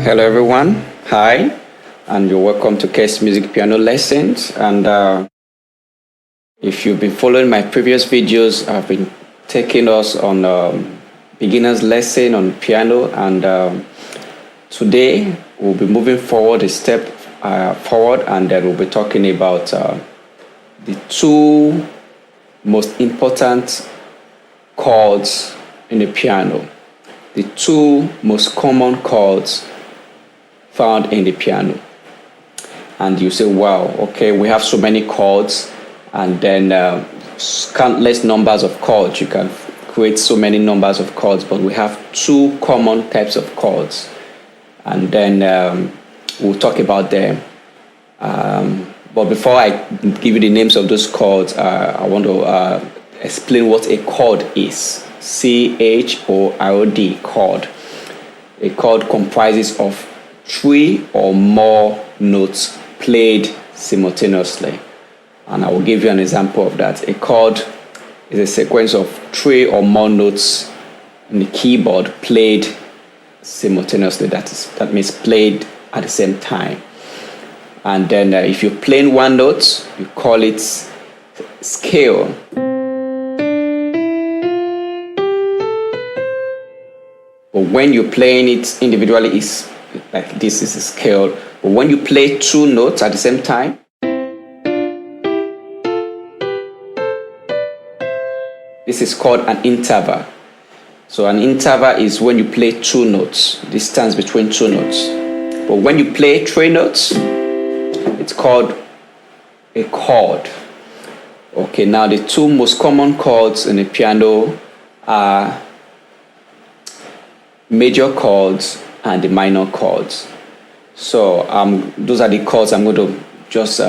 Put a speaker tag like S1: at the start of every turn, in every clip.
S1: Hello everyone. Hi, and you're welcome to Kes Music Piano Lessons. And if you've been following my previous videos, I've been taking us on beginner's lesson on piano, and today we'll be moving forward a step forward, and then we'll be talking about the two most important chords in the piano, the two most common chords found in the piano. And you say, wow, okay, we have so many chords, and then countless numbers of chords. You can create so many numbers of chords, but we have two common types of chords, and then we'll talk about them. But before I give you the names of those chords, I want to explain what a chord is. C-H-O-R-D, chord. A chord comprises of three or more notes played simultaneously. And I will give you an example of that. A chord is a sequence of three or more notes in the keyboard played simultaneously. That means played at the same time. And then if you're playing one note, you call it scale. But when you're playing it individually, it's like this is a scale. But when you play two notes at the same time, this is called an interval. So an interval is when you play two notes, distance between two notes. But when you play three notes, it's called a chord. Okay, now the two most common chords in the piano are major chords and the minor chords. So those are the chords I'm going to just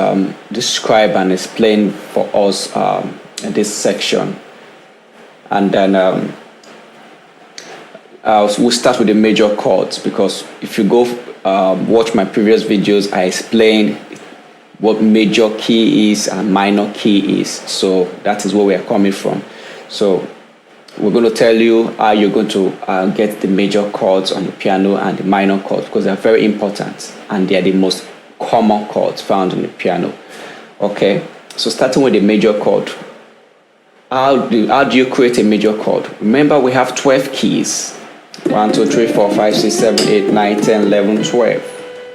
S1: describe and explain for us in this section. And then we'll start with the major chords, because if you go watch my previous videos, I explain what major key is and minor key is. So that is where we are coming from. So we're going to tell you how you're going to get the major chords on the piano and the minor chords, because they're very important and they are the most common chords found on the piano. Okay, so starting with the major chord. How do you create a major chord? Remember, we have 12 keys. 1, 2, 3, 4, 5, 6, 7, 8, 9, 10, 11, 12.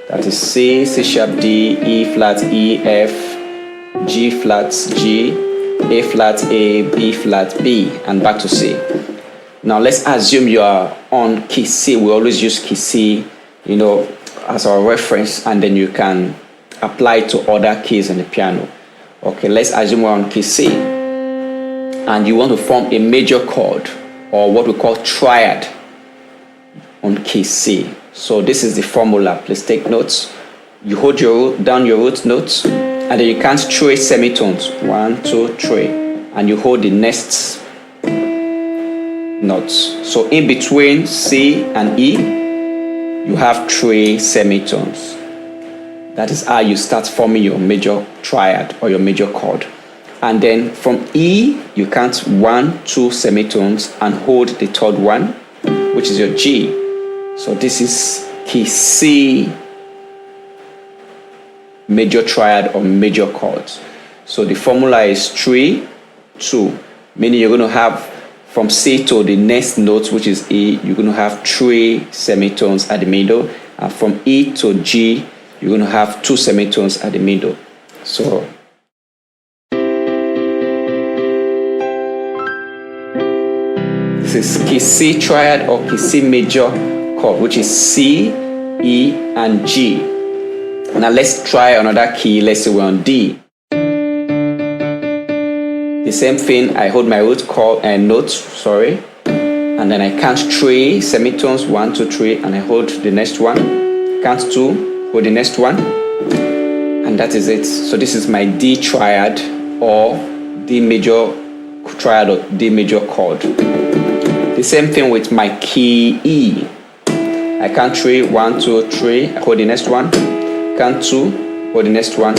S1: That is C, C sharp, D, E flat, E, F, G flat, G, A flat, A, B flat, B, and back to C. Now let's assume you are on key C. We always use key C, as our reference, and then you can apply it to other keys in the piano. Okay, let's assume we're on key C, and you want to form a major chord, or what we call triad, on key C. So this is the formula. Please take notes. You hold down your root notes, and then you count three semitones. 1, 2, 3, and you hold the next notes. So in between C and E, you have three semitones. That is how you start forming your major triad or your major chord. And then from E, you count 1, 2 semitones and hold the third one, which is your G. So this is key C major triad or major chords. So the formula is 3, 2, meaning you're going to have from C to the next note, which is E, you're going to have 3 semitones at the middle, and from E to G, you're going to have 2 semitones at the middle. So this is key C triad or key C major chord, which is C, E, and G. Now let's try another key. Let's say we're on D. The same thing, I hold my root chord and notes, and then I count 3 semitones, 1, 2, 3, and I hold the next one. Count 2, hold the next one, and that is it. So this is my D triad or D major triad or D major chord. The same thing with my key E. I count 3, 1, 2, 3, I hold the next one, count 2, hold the next one.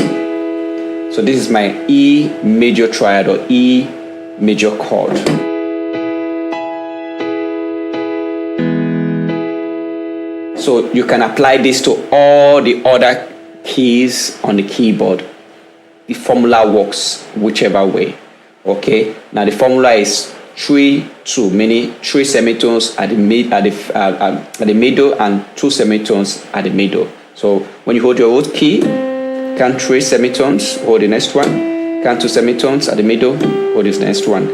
S1: So this is my E major triad or E major chord. So you can apply this to all the other keys on the keyboard. The formula works whichever way. Okay, now the formula is 3-2, meaning 3 semitones at the middle and 2 semitones at the middle. So when you hold your old key, count 3 semitones, hold the next one, count 2 semitones at the middle, hold this next one.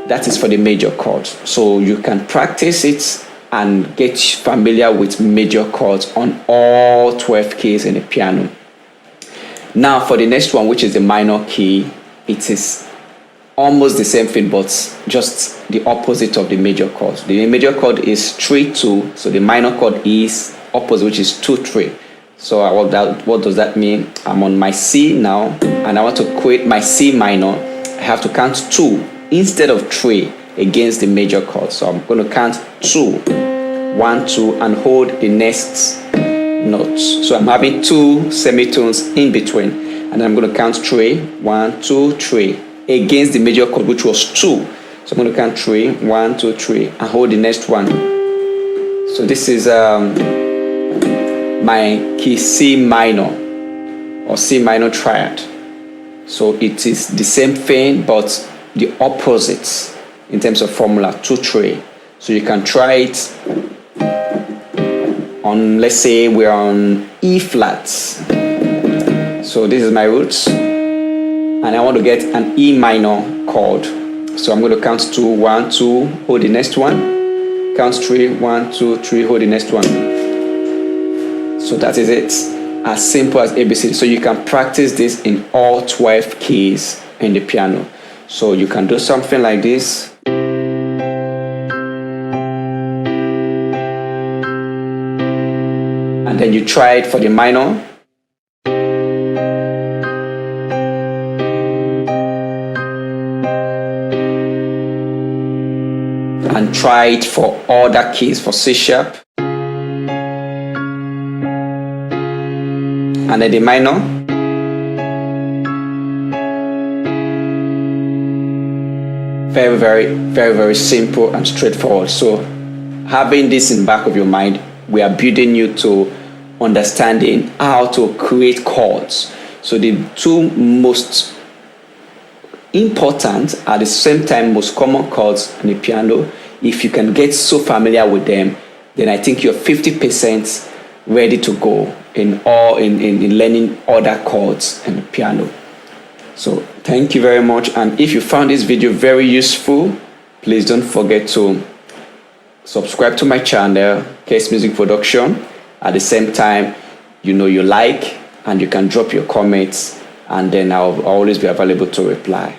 S1: That is for the major chords. So you can practice it and get familiar with major chords on all 12 keys in the piano. Now for the next one, which is the minor key, it is almost the same thing, but just the opposite of the major chord. The major chord is 3-2, so the minor chord is opposite, which is 2-3. So what does that mean? I'm on my C now, and I want to create my C minor. I have to count 2 instead of 3 against the major chord. So I'm going to count 2, 1, 2, and hold the next note. So I'm having 2 semitones in between, and I'm going to count 3, 1, 2, 3 against the major chord, which was 2. So I'm going to count 3, 1, 2, 3, and hold the next one. So this is my key C minor, or C minor triad. So it is the same thing, but the opposites in terms of formula, 2-3. So you can try it on, let's say we're on E flats. So this is my roots, and I want to get an E minor chord. So I'm going to count 2, 1, 2, hold the next one, count 3, 1, 2, 3, hold the next one. So that is it, as simple as ABC. So you can practice this in all 12 keys in the piano. So you can do something like this. And then you try it for the minor. And try it for other keys, for C sharp. And then the minor. Very, very, very, very simple and straightforward. So having this in the back of your mind, we are building you to understanding how to create chords. So the two most important, at the same time most common chords on the piano, if you can get so familiar with them, then I think you're 50% ready to go in learning other chords in the piano. So thank you very much, and if you found this video very useful, please don't forget to subscribe to my channel, Case Music Production. At the same time, you like, and you can drop your comments, and then I'll always be available to reply.